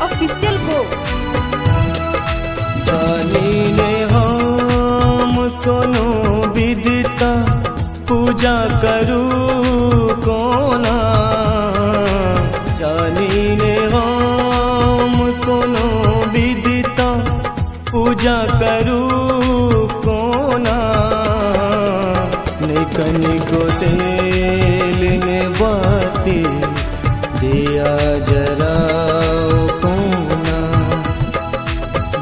Official को। जानिने हम कोनो विदिता पूजा करू कोना, जानिने हम कोनो विदिता पूजा करू कोना, निकनिको तेल में बाती दिया जलाओ कोना,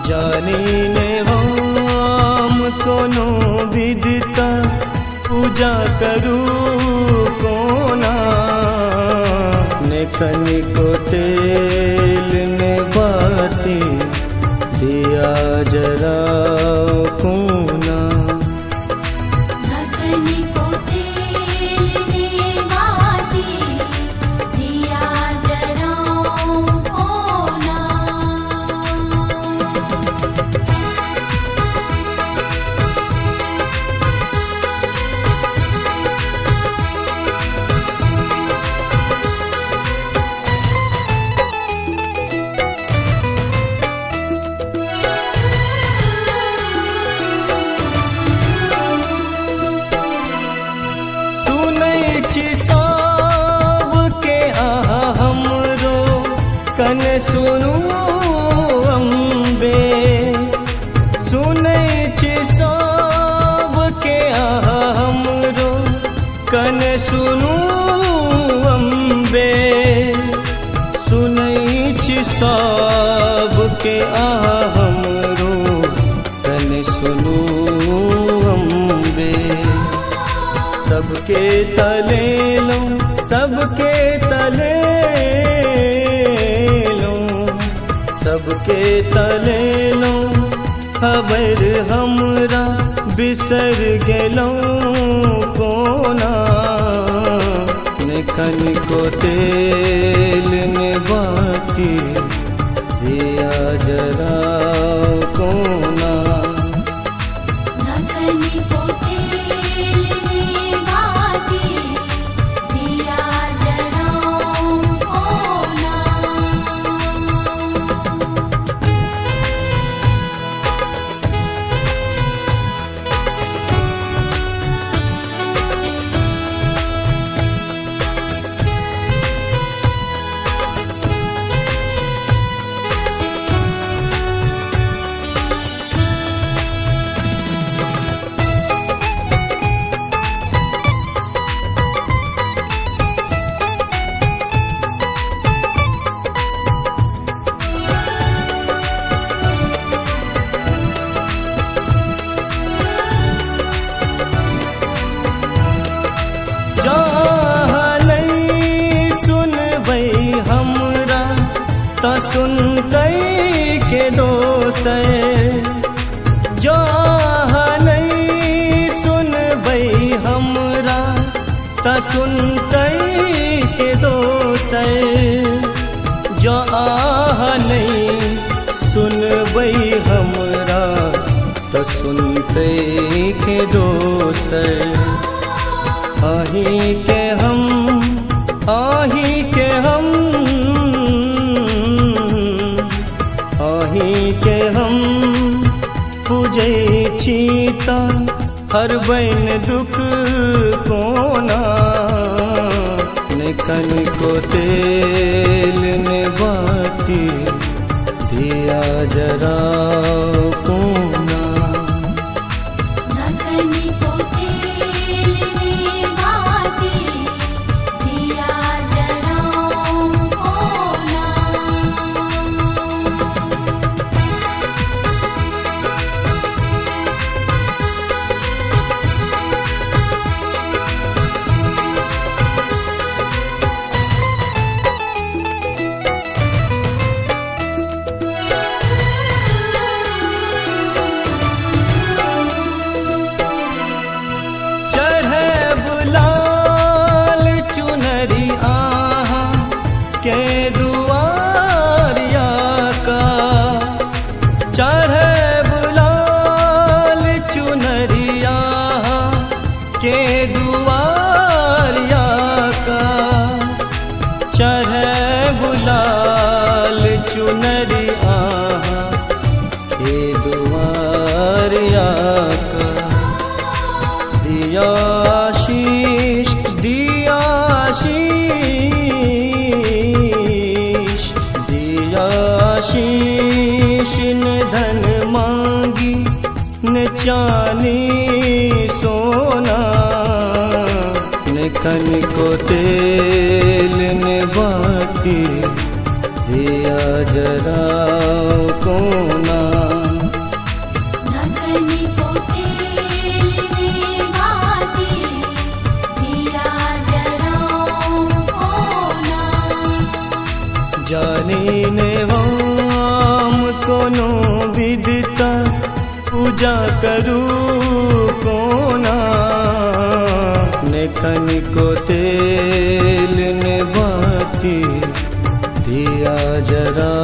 जानिने हम कोनो विदिता पूजा करू कोना, निकनिको तेल में बाती दिया जलाओ कोना। कन सुनू अम्बे, सुनै छी सबके हमरो कन सुनू अम्बे, सुनै छी सबके हमरो कन सुनू अम्बे, सबके तले लो सबके तले, सबके तले लो खबर हमरा बिसर गेलो कोना, निकनिको तेल में बाती दिया जलाओ कोना। सुनते के दोसर जो नहीं सुनबै हमरा, त सुनते के दोसर जो नहीं सुनबै हमरा, त सुनते के दोसर, आही के हम आही के हम के हम पूजै छी ता हरबैन दुख कोना, निकनिको तेल में बाती दिया जलाओ कोना। दियाशीष दियाशीष दियाशीष न धन मांगी न चांदी सोना न खन को तेल न बाती दिया जरा कोना जाने ने वाम कोनो विदिता पूजा करूं कोना ने खन को तेल ने बाती दिया जरा